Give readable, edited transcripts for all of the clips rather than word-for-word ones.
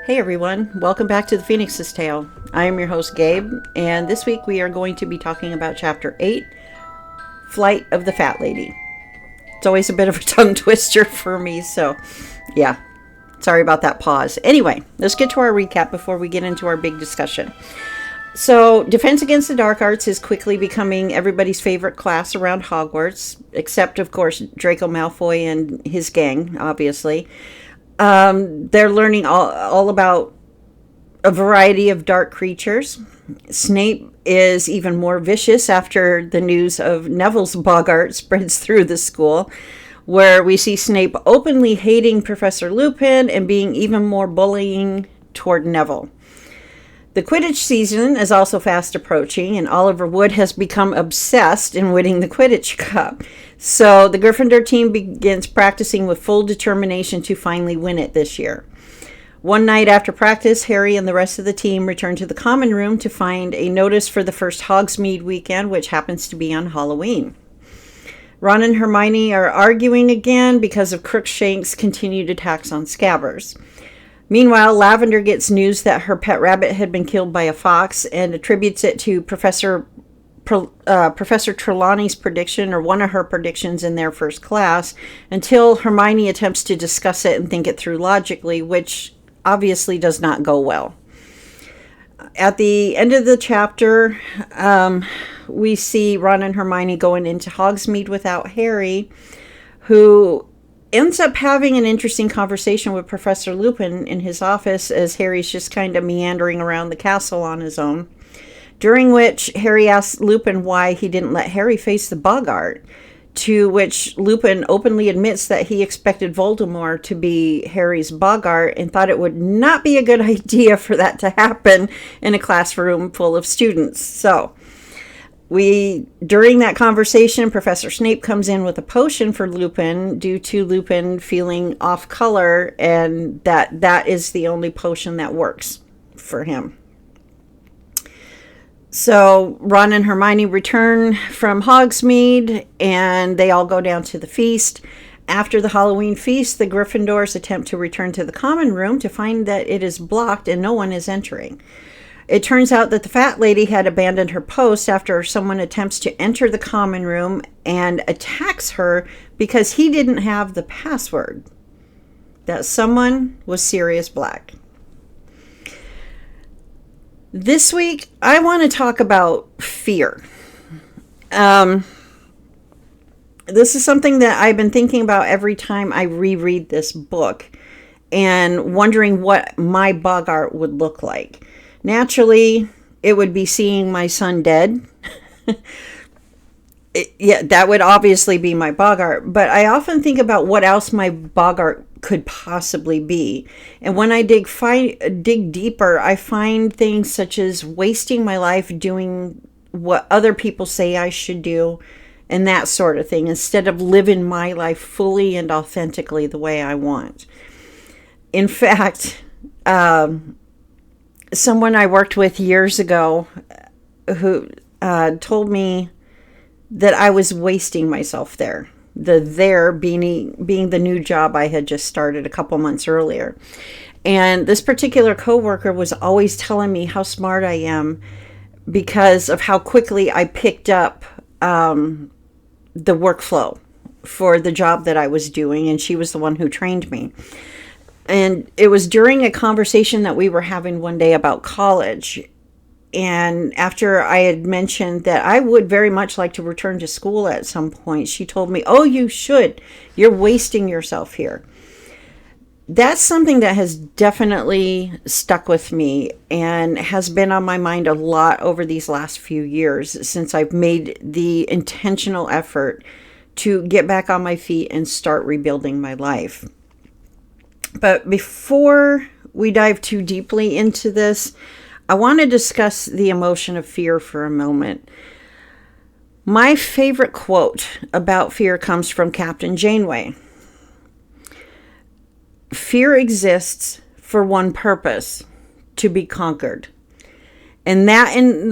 Hey everyone, welcome back to the Phoenix's Tale. I am your host Gabe, and this week we are going to be talking about Chapter 8, Flight of the Fat Lady. It's always a bit of a tongue twister for me, so yeah, sorry about that pause. Anyway, let's get to our recap before we get into our big discussion. So, Defense Against the Dark Arts is quickly becoming everybody's favorite class around Hogwarts, except of course Draco Malfoy and his gang, obviously. They're learning all about a variety of dark creatures. Snape is even more vicious after the news of Neville's boggart spreads through the school, where we see Snape openly hating Professor Lupin and being even more bullying toward Neville. The Quidditch season is also fast approaching, and Oliver Wood has become obsessed in winning the Quidditch Cup. So the Gryffindor team begins practicing with full determination to finally win it this year. One night after practice, Harry and the rest of the team return to the common room to find a notice for the first Hogsmeade weekend, which happens to be on Halloween. Ron and Hermione are arguing again because of Crookshank's continued attacks on Scabbers. Meanwhile, Lavender gets news that her pet rabbit had been killed by a fox and attributes it to Professor Trelawney's prediction, or one of her predictions in their first class, until Hermione attempts to discuss it and think it through logically, which obviously does not go well. At the end of the chapter, we see Ron and Hermione going into Hogsmeade without Harry, who ends up having an interesting conversation with Professor Lupin in his office as Harry's just kind of meandering around the castle on his own, during which Harry asks Lupin why he didn't let Harry face the boggart, to which Lupin openly admits that he expected Voldemort to be Harry's boggart and thought it would not be a good idea for that to happen in a classroom full of students. So during that conversation, Professor Snape comes in with a potion for Lupin due to Lupin feeling off color, and that is the only potion that works for him. So Ron and Hermione return from Hogsmeade, and they all go down to the feast. After the Halloween feast, the Gryffindors attempt to return to the common room to find that it is blocked and no one is entering. It turns out that the fat lady had abandoned her post after someone attempts to enter the common room and attacks her because he didn't have the password. That someone was Sirius Black. This week, I want to talk about fear. This is something that I've been thinking about every time I reread this book and wondering what my boggart would look like. Naturally, it would be seeing my son dead. That would obviously be my boggart. But I often think about what else my boggart could possibly be. And when I dig deeper, I find things such as wasting my life doing what other people say I should do and that sort of thing, instead of living my life fully and authentically the way I want. In fact, someone I worked with years ago who told me that I was wasting myself there. The there being the new job I had just started a couple months earlier. And this particular coworker was always telling me how smart I am because of how quickly I picked up the workflow for the job that I was doing. And she was the one who trained me. And it was during a conversation that we were having one day about college. And after I had mentioned that I would very much like to return to school at some point, she told me, "Oh, you should. You're wasting yourself here." That's something that has definitely stuck with me and has been on my mind a lot over these last few years since I've made the intentional effort to get back on my feet and start rebuilding my life. But before we dive too deeply into this, I want to discuss the emotion of fear for a moment. My favorite quote about fear comes from Captain Janeway. Fear exists for one purpose, to be conquered. And that in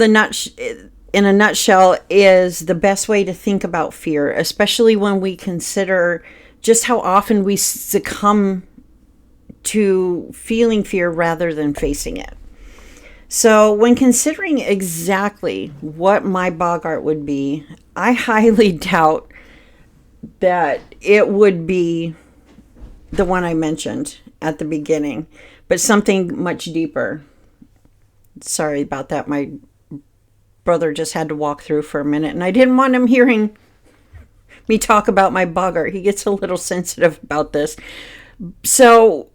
a nutshell is the best way to think about fear, especially when we consider just how often we succumb to feeling fear rather than facing it. So when considering exactly what my boggart would be, I highly doubt that it would be the one I mentioned at the beginning, but something much deeper. Sorry about that. My brother just had to walk through for a minute, and I didn't want him hearing me talk about my boggart. He gets a little sensitive about this. So,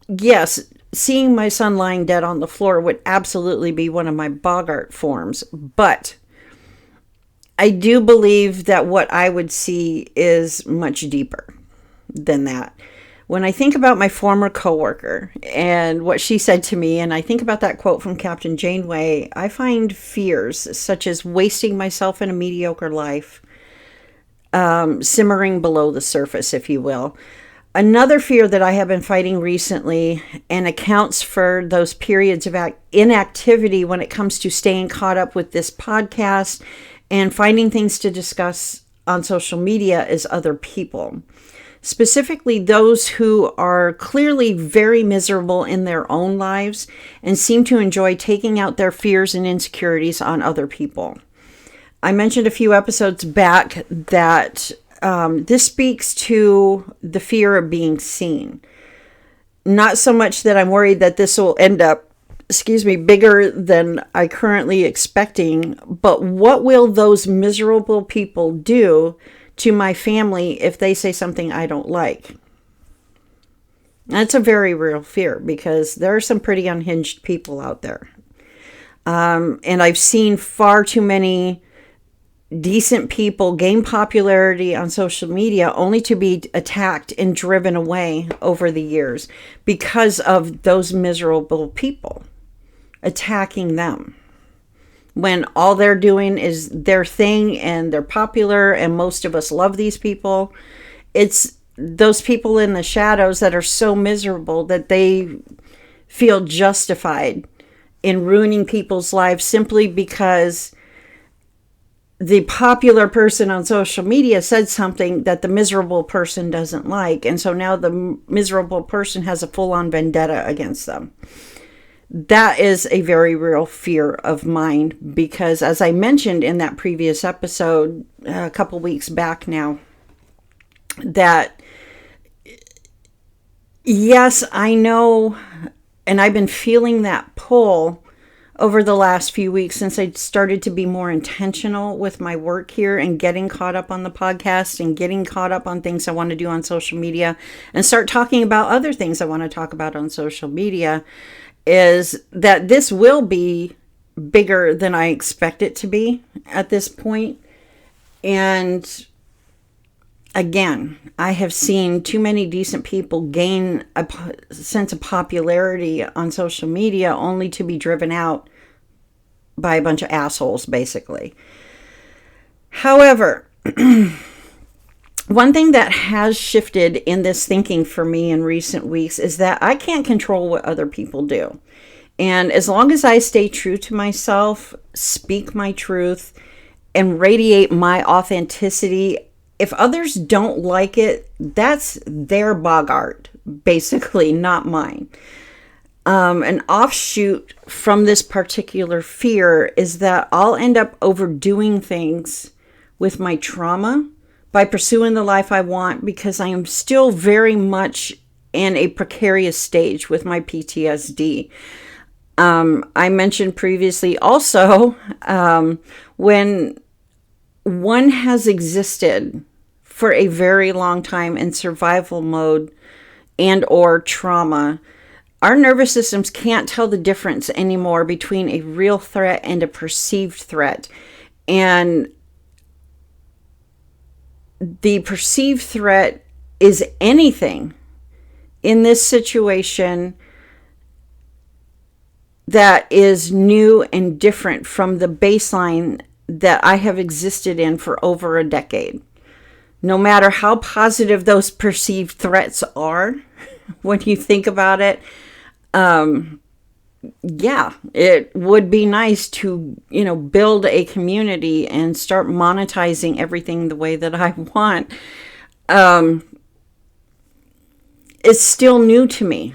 yes, seeing my son lying dead on the floor would absolutely be one of my boggart forms, but I do believe that what I would see is much deeper than that. When I think about my former coworker and what she said to me, and I think about that quote from Captain Janeway, I find fears such as wasting myself in a mediocre life, simmering below the surface, if you will. Another fear that I have been fighting recently and accounts for those periods of inactivity when it comes to staying caught up with this podcast and finding things to discuss on social media is other people. Specifically those who are clearly very miserable in their own lives and seem to enjoy taking out their fears and insecurities on other people. I mentioned a few episodes back that this speaks to the fear of being seen. Not so much that I'm worried that this will end up, bigger than I currently expecting, but what will those miserable people do to my family if they say something I don't like? That's a very real fear because there are some pretty unhinged people out there. And I've seen far too many decent people gain popularity on social media only to be attacked and driven away over the years because of those miserable people attacking them. When all they're doing is their thing and they're popular and most of us love these people, it's those people in the shadows that are so miserable that they feel justified in ruining people's lives simply because the popular person on social media said something that the miserable person doesn't like. And so now the miserable person has a full-on vendetta against them. That is a very real fear of mine because, as I mentioned in that previous episode a couple weeks back now, that yes, I know, and I've been feeling that pull over the last few weeks since I started to be more intentional with my work here and getting caught up on the podcast and getting caught up on things I want to do on social media and start talking about other things I want to talk about on social media, is that this will be bigger than I expect it to be at this point. And again, I have seen too many decent people gain a sense of popularity on social media only to be driven out by a bunch of assholes, basically. However, one thing that has shifted in this thinking for me in recent weeks is that I can't control what other people do. And as long as I stay true to myself, speak my truth, and radiate my authenticity, if others don't like it, that's their boggart, basically, not mine. An offshoot from this particular fear is that I'll end up overdoing things with my trauma by pursuing the life I want because I am still very much in a precarious stage with my PTSD. I mentioned previously also when one has existed for a very long time in survival mode and or trauma, our nervous systems can't tell the difference anymore between a real threat and a perceived threat. And the perceived threat is anything in this situation that is new and different from the baseline that I have existed in for over a decade. No matter how positive those perceived threats are, when you think about it, yeah, it would be nice to, build a community and start monetizing everything the way that I want. It's still new to me.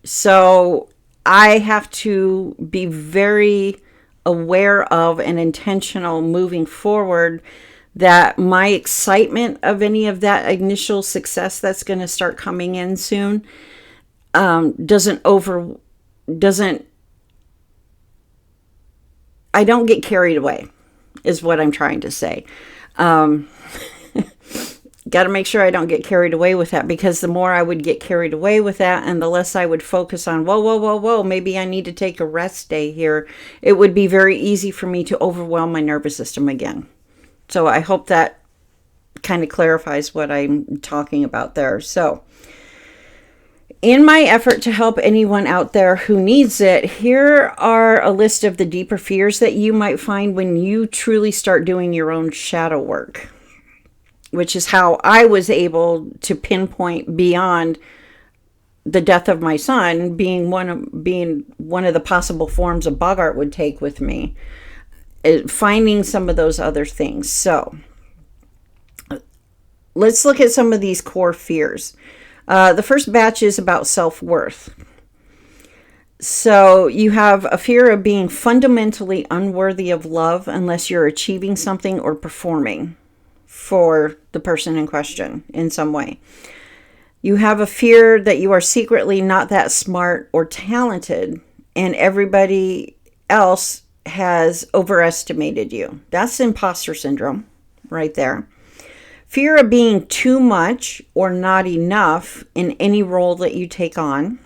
So I have to be very aware of and intentional moving forward that my excitement of any of that initial success that's going to start coming in soon doesn't I don't get carried away is what I'm trying to say. Got to make sure I don't get carried away with that, because the more I would get carried away with that and the less I would focus on, whoa, maybe I need to take a rest day here, it would be very easy for me to overwhelm my nervous system again. So I hope that kind of clarifies what I'm talking about there. So in my effort to help anyone out there who needs it, here are a list of the deeper fears that you might find when you truly start doing your own shadow work, which is how I was able to pinpoint beyond the death of my son being one of the possible forms a boggart would take with me, finding some of those other things. So let's look at some of these core fears. The first batch is about self-worth. So you have a fear of being fundamentally unworthy of love unless you're achieving something or performing for the person in question in some way. You have a fear that you are secretly not that smart or talented and everybody else has overestimated you. That's impostor syndrome right there. Fear of being too much or not enough in any role that you take on.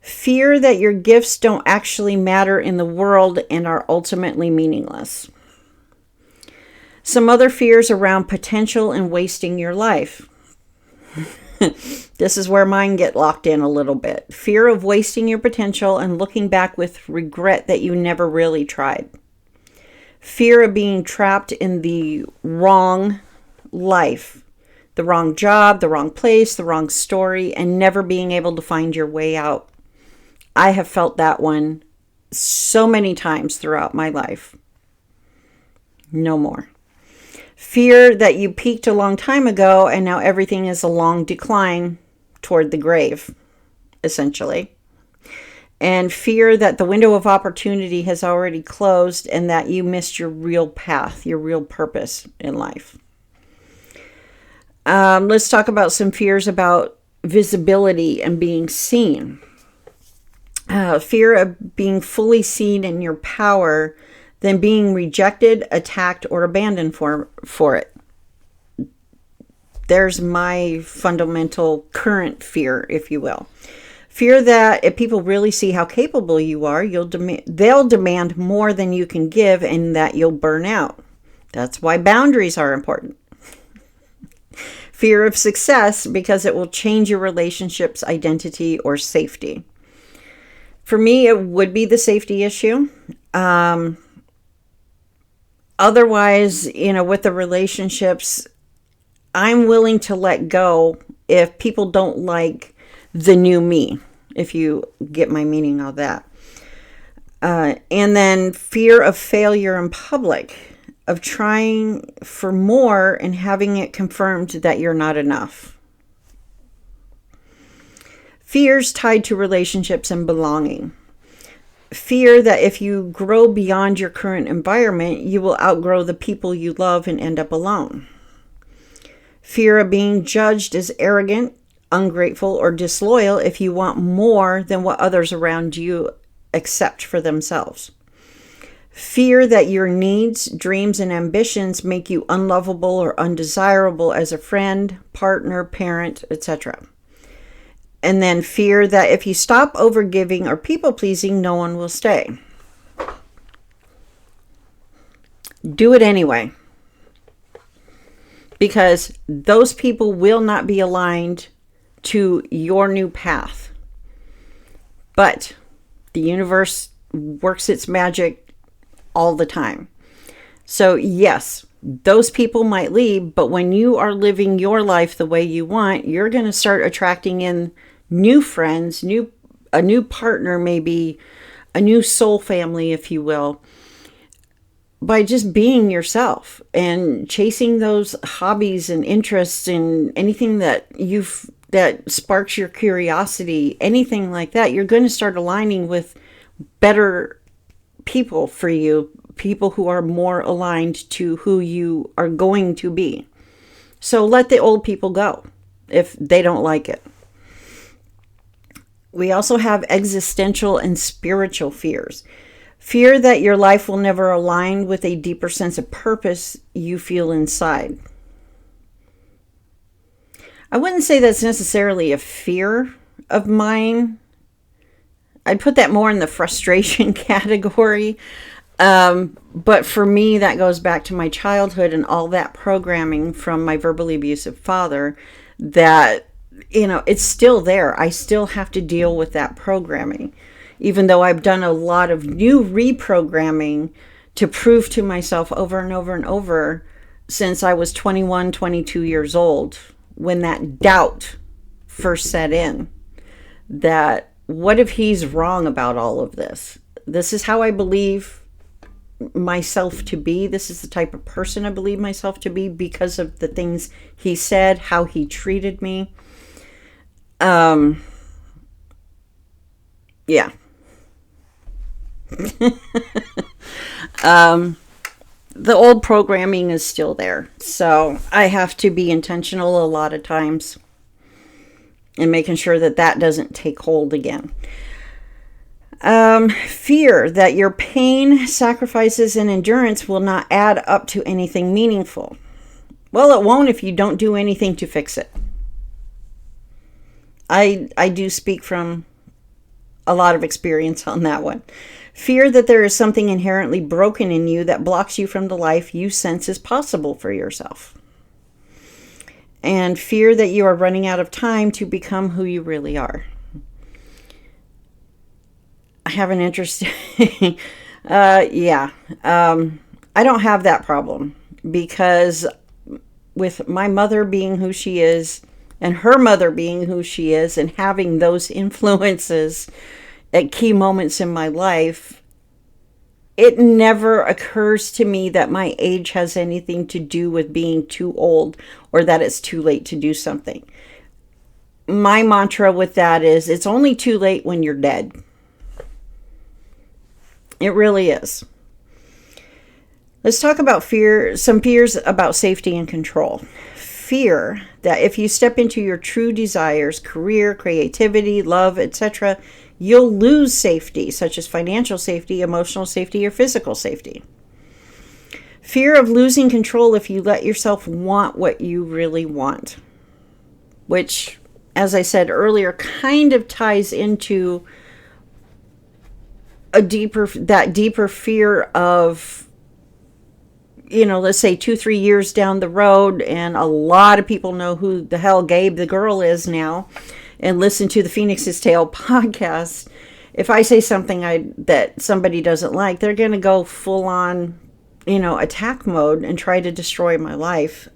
Fear that your gifts don't actually matter in the world and are ultimately meaningless. Some other fears around potential and wasting your life. This is where mine get locked in a little bit. Fear of wasting your potential and looking back with regret that you never really tried. Fear of being trapped in the wrong life, the wrong job, the wrong place, the wrong story, and never being able to find your way out. I have felt that one so many times throughout my life. No more. Fear that you peaked a long time ago and now everything is a long decline toward the grave, essentially. And fear that the window of opportunity has already closed and that you missed your real path, your real purpose in life. Let's talk about some fears about visibility and being seen. Fear of being fully seen in your power, then being rejected, attacked, or abandoned for it. There's my fundamental current fear, if you will. Fear that if people really see how capable you are, they'll demand more than you can give and that you'll burn out. That's why boundaries are important. Fear of success because it will change your relationship's identity or safety. For me, it would be the safety issue. Otherwise, with the relationships, I'm willing to let go if people don't like the new me, if you get my meaning of that. And then fear of failure in public, of trying for more and having it confirmed that you're not enough. Fears tied to relationships and belonging. Fear that if you grow beyond your current environment, you will outgrow the people you love and end up alone. Fear of being judged as arrogant, ungrateful, or disloyal if you want more than what others around you accept for themselves. Fear that your needs, dreams, and ambitions make you unlovable or undesirable as a friend, partner, parent, etc. And then fear that if you stop overgiving or people-pleasing, no one will stay. Do it anyway. Because those people will not be aligned to your new path. But the universe works its magic all the time. So yes, those people might leave, but when you are living your life the way you want, you're going to start attracting in new friends, a new partner, maybe a new soul family, if you will, by just being yourself and chasing those hobbies and interests and anything that you've that sparks your curiosity, anything like that, you're going to start aligning with better people for you, people who are more aligned to who you are going to be. So let the old people go if they don't like it. We also have existential and spiritual fears. Fear that your life will never align with a deeper sense of purpose you feel inside. I wouldn't say that's necessarily a fear of mine. I'd put that more in the frustration category. But for me, that goes back to my childhood and all that programming from my verbally abusive father that, it's still there. I still have to deal with that programming, even though I've done a lot of new reprogramming to prove to myself over and over and over since I was 21, 22 years old, when that doubt first set in, that what if he's wrong about all of this? This is how I believe myself to be. This is the type of person I believe myself to be because of the things he said, how he treated me. Yeah. The old programming is still there. So I have to be intentional a lot of times in making sure that that doesn't take hold again. Fear that your pain, sacrifices, and endurance will not add up to anything meaningful. Well, it won't if you don't do anything to fix it. I do speak from a lot of experience on that one. Fear that there is something inherently broken in you that blocks you from the life you sense is possible for yourself. And fear that you are running out of time to become who you really are. I have an interesting, I don't have that problem because with my mother being who she is and her mother being who she is and having those influences at key moments in my life, it never occurs to me that my age has anything to do with being too old or that it's too late to do something. My mantra with that is it's only too late when you're dead. It really is. Let's talk about fear, some fears about safety and control. Fear that if you step into your true desires, career, creativity, love, etc., you'll lose safety, such as financial safety, emotional safety, or physical safety. Fear of losing control if you let yourself want what you really want, which, as I said earlier, kind of ties into that deeper fear of, let's say 2-3 years down the road, and a lot of people know who the hell Gabe the girl is now, and listen to the Phoenix's Tale podcast. If I say something that somebody doesn't like, they're going to go full on, attack mode and try to destroy my life.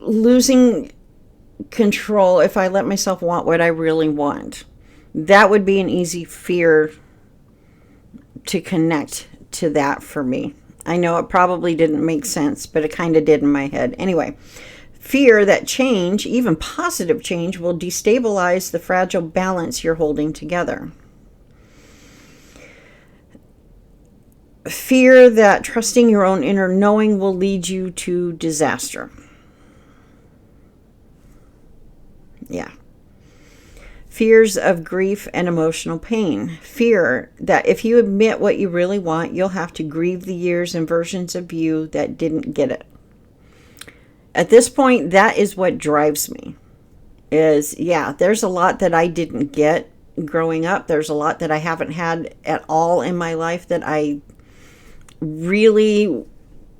Losing control if I let myself want what I really want. That would be an easy fear to connect to that for me. I know it probably didn't make sense, but it kind of did in my head. Anyway, fear that change, even positive change, will destabilize the fragile balance you're holding together. Fear that trusting your own inner knowing will lead you to disaster. Yeah. Fears of grief and emotional pain. Fear that if you admit what you really want, you'll have to grieve the years and versions of you that didn't get it. At this point, that is what drives me. There's a lot that I didn't get growing up. There's a lot that I haven't had at all in my life that I really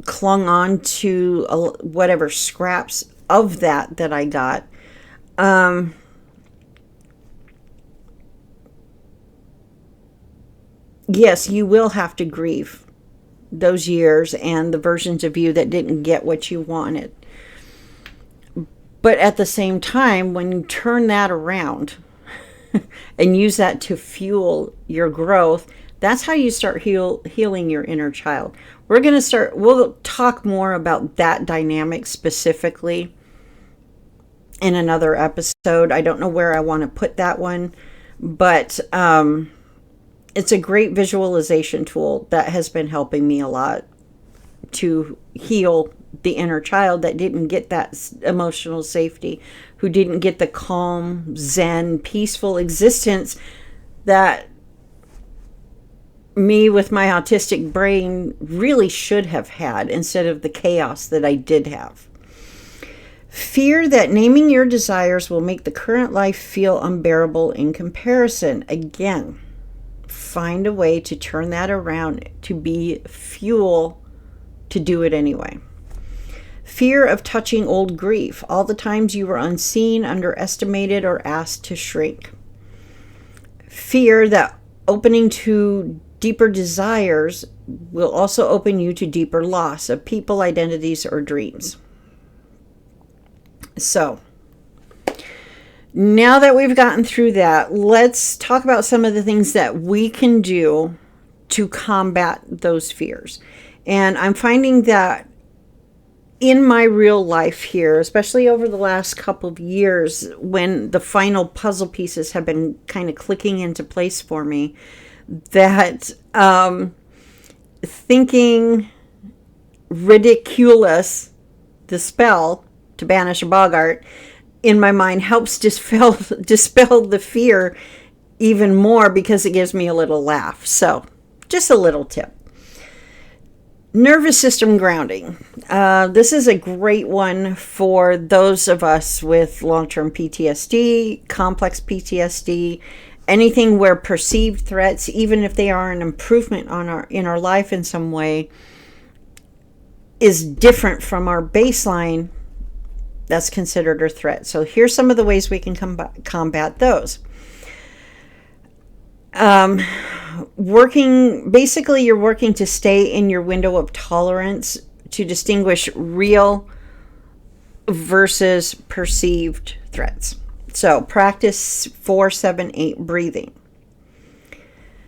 clung on to, whatever scraps of that I got. Yes, you will have to grieve those years and the versions of you that didn't get what you wanted. But at the same time, when you turn that around and use that to fuel your growth, That's how you start healing your inner child. We'll talk more about that dynamic specifically in another episode. I don't know where I want to put that one, but it's a great visualization tool that has been helping me a lot to heal the inner child that didn't get that emotional safety, who didn't get the calm, zen, peaceful existence that me with my autistic brain really should have had, instead of the chaos that I did have. Fear that naming your desires will make the current life feel unbearable in comparison. Again, find a way to turn that around to be fuel to do it anyway. Fear of touching old grief, all the times you were unseen, underestimated, or asked to shrink. Fear that opening to deeper desires will also open you to deeper loss of people, identities, or dreams. So, now that we've gotten through that, let's talk about some of the things that we can do to combat those fears. And I'm finding that in my real life here, especially over the last couple of years, when the final puzzle pieces have been kind of clicking into place for me, that thinking ridiculous, the spell to banish a boggart, in my mind helps dispel the fear even more, because it gives me a little laugh. So, just a little tip. Nervous system grounding. This is a great one for those of us with long-term PTSD, complex PTSD, anything where perceived threats, even if they are an improvement in our life in some way, is different from our baseline, that's considered a threat. So here's some of the ways we can combat those. Basically you're working to stay in your window of tolerance to distinguish real versus perceived threats. So practice 4-7-8 breathing.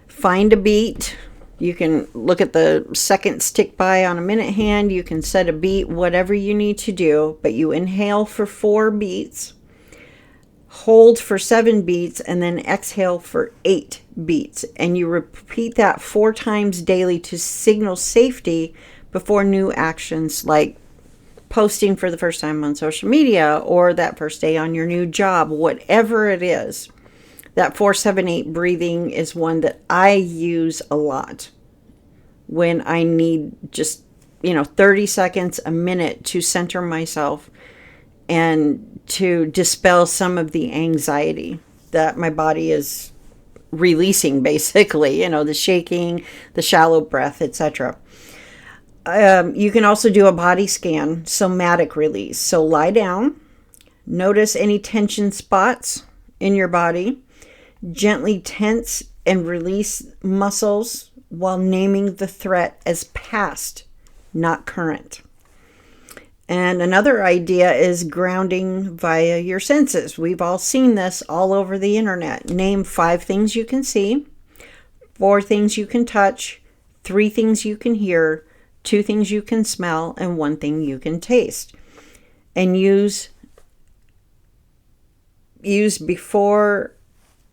Find a beat. You can look at the seconds tick by on a minute hand. You can set a beat, whatever you need to do, but you inhale for 4 beats, hold for 7 beats, and then exhale for 8 beats. And you repeat that 4 times daily to signal safety before new actions like posting for the first time on social media or that first day on your new job, whatever it is. That 4-7-8 breathing is one that I use a lot when I need just, 30 seconds, a minute to center myself and to dispel some of the anxiety that my body is releasing, basically, the shaking, the shallow breath, etc. You can also do a body scan, somatic release. So lie down, notice any tension spots in your body, gently tense and release muscles while naming the threat as past, not current. And another idea is grounding via your senses. We've all seen this all over the internet. Name 5 things you can see, 4 things you can touch, 3 things you can hear, 2 things you can smell, and 1 thing you can taste. And use before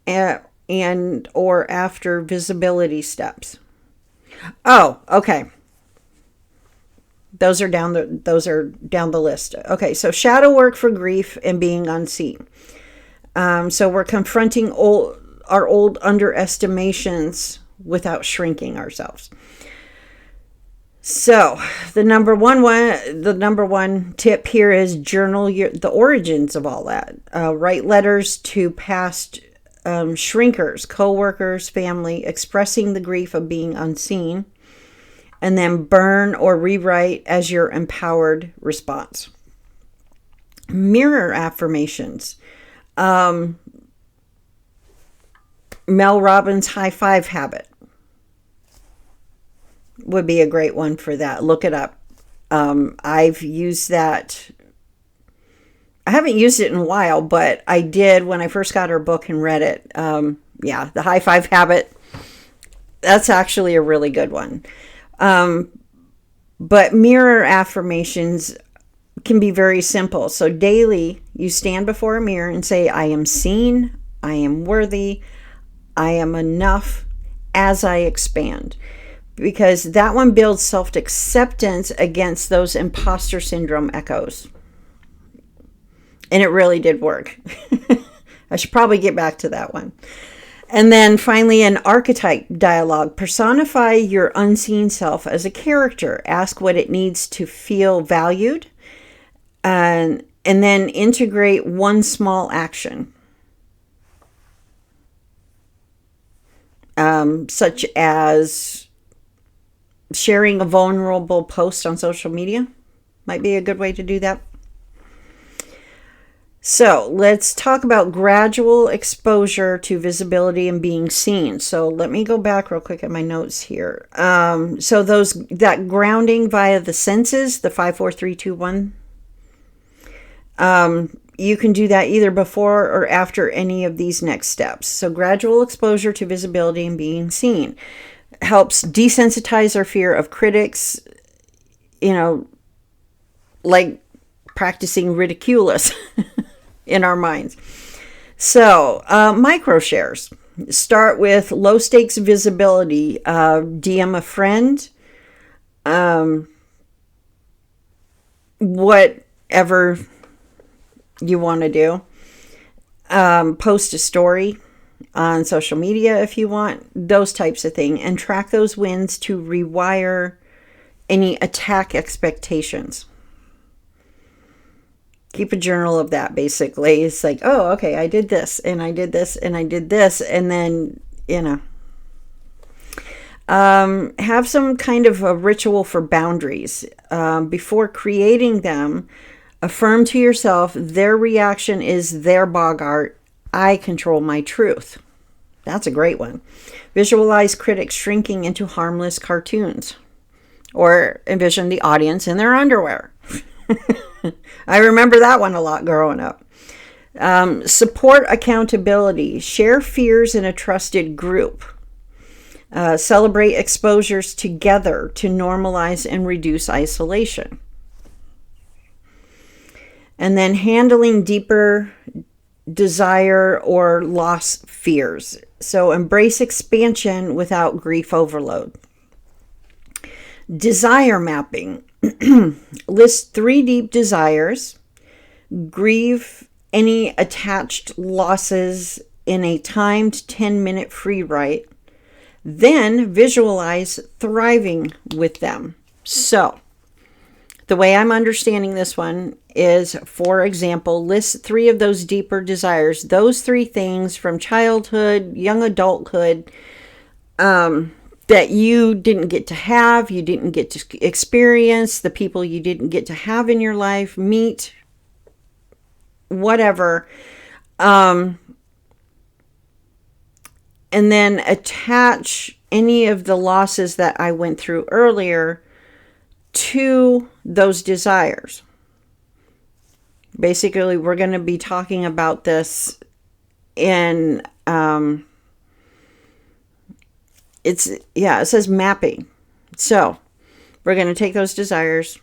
and or after visibility steps. Oh, okay. Those are down the list. Okay, so shadow work for grief and being unseen. So we're confronting our old underestimations without shrinking ourselves. So the number one tip here is journal the origins of all that. Write letters to past shrinkers, co-workers, family, expressing the grief of being unseen, and then burn or rewrite as your empowered response. Mirror affirmations. Mel Robbins' high 5 habit would be a great one for that. Look it up. I've used that. I haven't used it in a while, but I did when I first got her book and read it. The high 5 habit. That's actually a really good one. But mirror affirmations can be very simple. So daily, you stand before a mirror and say, I am seen, I am worthy, I am enough as I expand. Because that one builds self-acceptance against those imposter syndrome echoes. And it really did work. I should probably get back to that one. And then finally, an archetype dialogue. Personify your unseen self as a character. Ask what it needs to feel valued. And then integrate one small action. Such as sharing a vulnerable post on social media. Might be a good way to do that. So let's talk about gradual exposure to visibility and being seen. So let me go back real quick at my notes here. So that grounding via the senses, the 5, 4, 3, 2, 1. You can do that either before or after any of these next steps. So gradual exposure to visibility and being seen helps desensitize our fear of critics, like practicing ridiculous in our minds. So, micro shares. Start with low stakes visibility. DM a friend. Whatever you want to do. Post a story on social media if you want. Those types of things. And track those wins to rewire any attack expectations. Keep a journal of that, basically. It's like, oh, okay, I did this, and I did this, and I did this, and then, have some kind of a ritual for boundaries. Before creating them, affirm to yourself, their reaction is their boggart. I control my truth. That's a great one. Visualize critics shrinking into harmless cartoons. Or envision the audience in their underwear. I remember that one a lot growing up. Support accountability. Share fears in a trusted group. Celebrate exposures together to normalize and reduce isolation. And then handling deeper desire or loss fears. So embrace expansion without grief overload. Desire mapping. List 3 deep desires. Grieve any attached losses in a timed 10-minute free write. Then visualize thriving with them. So, the way I'm understanding this one is, for example, list 3 of those deeper desires. Those 3 things from childhood, young adulthood, that you didn't get to have, you didn't get to experience, the people you didn't get to have in your life, meet, whatever. And then attach any of the losses that I went through earlier to those desires. Basically, we're going to be talking about this in... it says mapping. So we're going to take those desires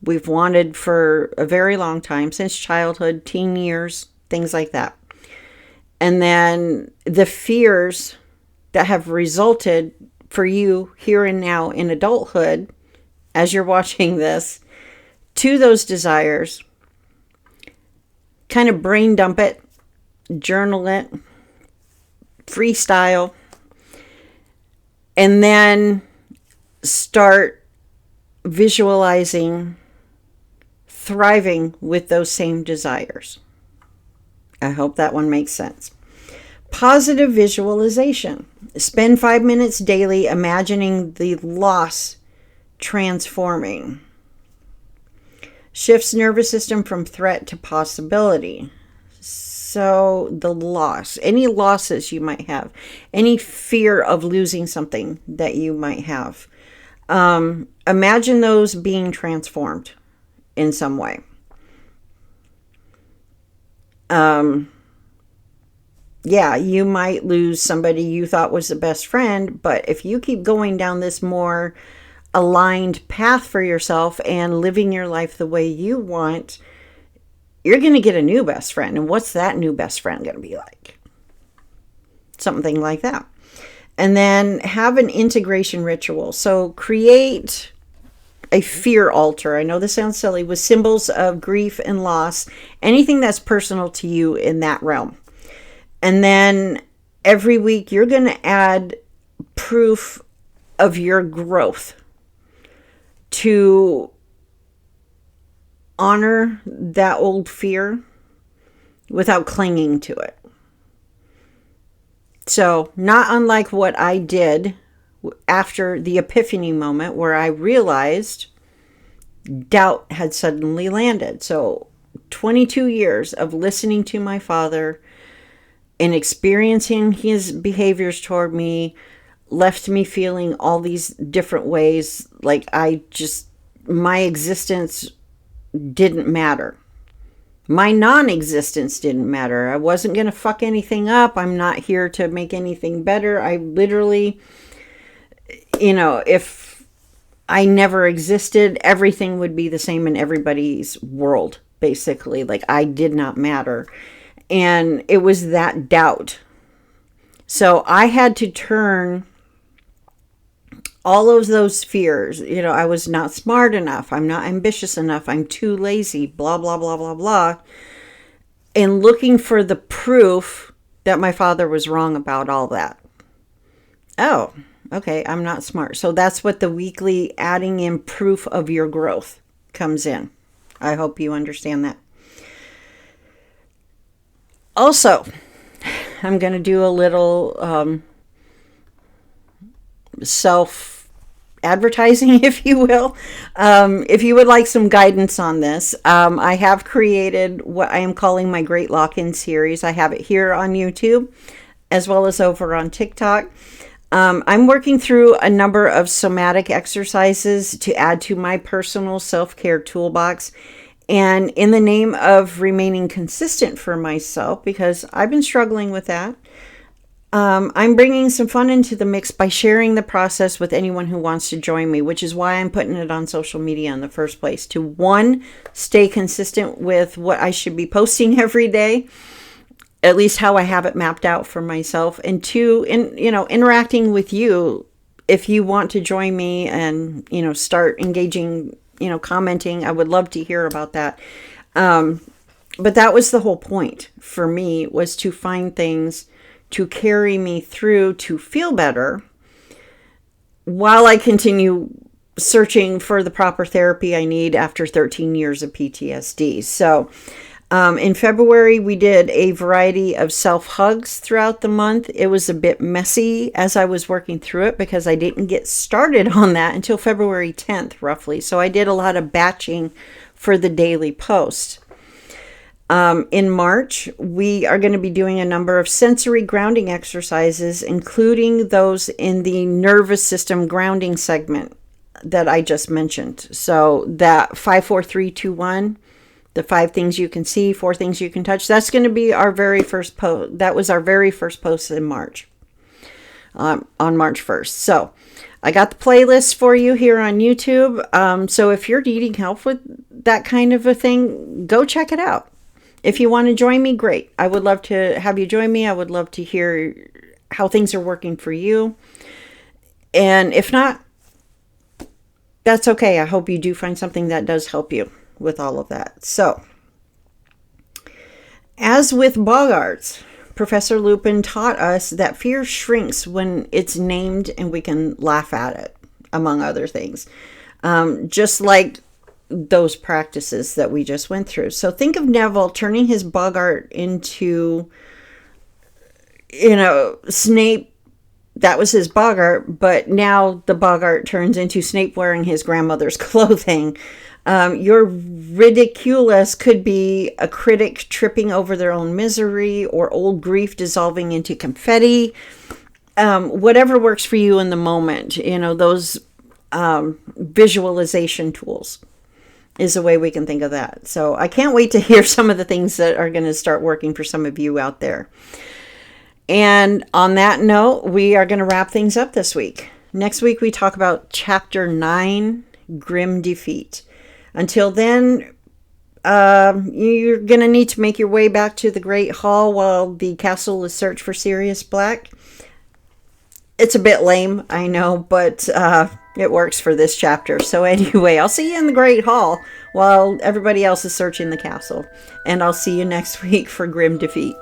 we've wanted for a very long time, since childhood, teen years, things like that. And then the fears that have resulted for you here and now in adulthood, as you're watching this, to those desires, kind of brain dump it, journal it, freestyle, and then start visualizing thriving with those same desires. I hope that one makes sense. Positive visualization. Spend 5 minutes daily imagining the loss transforming. Shifts nervous system from threat to possibility. So the loss, any losses you might have, any fear of losing something that you might have, imagine those being transformed in some way. yeah, you might lose somebody you thought was the best friend, but if you keep going down this more aligned path for yourself and living your life the way you want, you're going to get a new best friend. And what's that new best friend going to be like? Something like that. And then have an integration ritual. So create a fear altar. I know this sounds silly, with symbols of grief and loss, anything that's personal to you in that realm. And then every week you're going to add proof of your growth to honor that old fear without clinging to it. So, not unlike what I did after the epiphany moment where I realized doubt had suddenly landed. So, 22 years of listening to my father and experiencing his behaviors toward me left me feeling all these different ways. Like my existence didn't matter. My non-existence didn't matter. I wasn't going to fuck anything up. I'm not here to make anything better. I literally, if I never existed, everything would be the same in everybody's world, basically. Like, I did not matter. And it was that doubt. So I had to turn all of those fears. I was not smart enough. I'm not ambitious enough. I'm too lazy, blah, blah, blah, blah, blah. And looking for the proof that my father was wrong about all that. Oh, okay, I'm not smart. So that's what the weekly adding in proof of your growth comes in. I hope you understand that. Also, I'm going to do a little self-advertising, if you will. If you would like some guidance on this, I have created what I am calling my Great Lock-In series. I have it here on YouTube, as well as over on TikTok. I'm working through a number of somatic exercises to add to my personal self-care toolbox. And in the name of remaining consistent for myself, because I've been struggling with that, I'm bringing some fun into the mix by sharing the process with anyone who wants to join me, which is why I'm putting it on social media in the first place. To, one, stay consistent with what I should be posting every day, at least how I have it mapped out for myself. And two, interacting with you. If you want to join me and, start engaging, commenting, I would love to hear about that. But that was the whole point for me, was to find things to carry me through to feel better while I continue searching for the proper therapy I need after 13 years of PTSD. So in February, we did a variety of self-hugs throughout the month. It was a bit messy as I was working through it because I didn't get started on that until February 10th, roughly. So I did a lot of batching for the daily post. In March, we are going to be doing a number of sensory grounding exercises, including those in the nervous system grounding segment that I just mentioned. So that 5, 4, 3, 2, 1, the 5 things you can see, 4 things you can touch, that's going to be our very first post. That was our very first post in March, on March 1st. So I got the playlist for you here on YouTube. So if you're needing help with that kind of a thing, go check it out. If you want to join me, great. I would love to have you join me. I would love to hear how things are working for you. And if not, that's okay. I hope you do find something that does help you with all of that. So, as with boggarts, Professor Lupin taught us that fear shrinks when it's named and we can laugh at it, among other things. Just like those practices that we just went through. So think of Neville turning his boggart into, Snape. That was his boggart, but now the boggart turns into Snape wearing his grandmother's clothing. Your ridiculous could be a critic tripping over their own misery, or old grief dissolving into confetti. Whatever works for you in the moment, those visualization tools is a way we can think of that. So I can't wait to hear some of the things that are going to start working for some of you out there. And on that note, we are going to wrap things up this week. Next week, we talk about Chapter 9, Grim Defeat. Until then, you're going to need to make your way back to the Great Hall while the castle is searched for Sirius Black. It's a bit lame, I know, but it works for this chapter. So anyway, I'll see you in the Great Hall while everybody else is searching the castle. And I'll see you next week for Grim Defeat.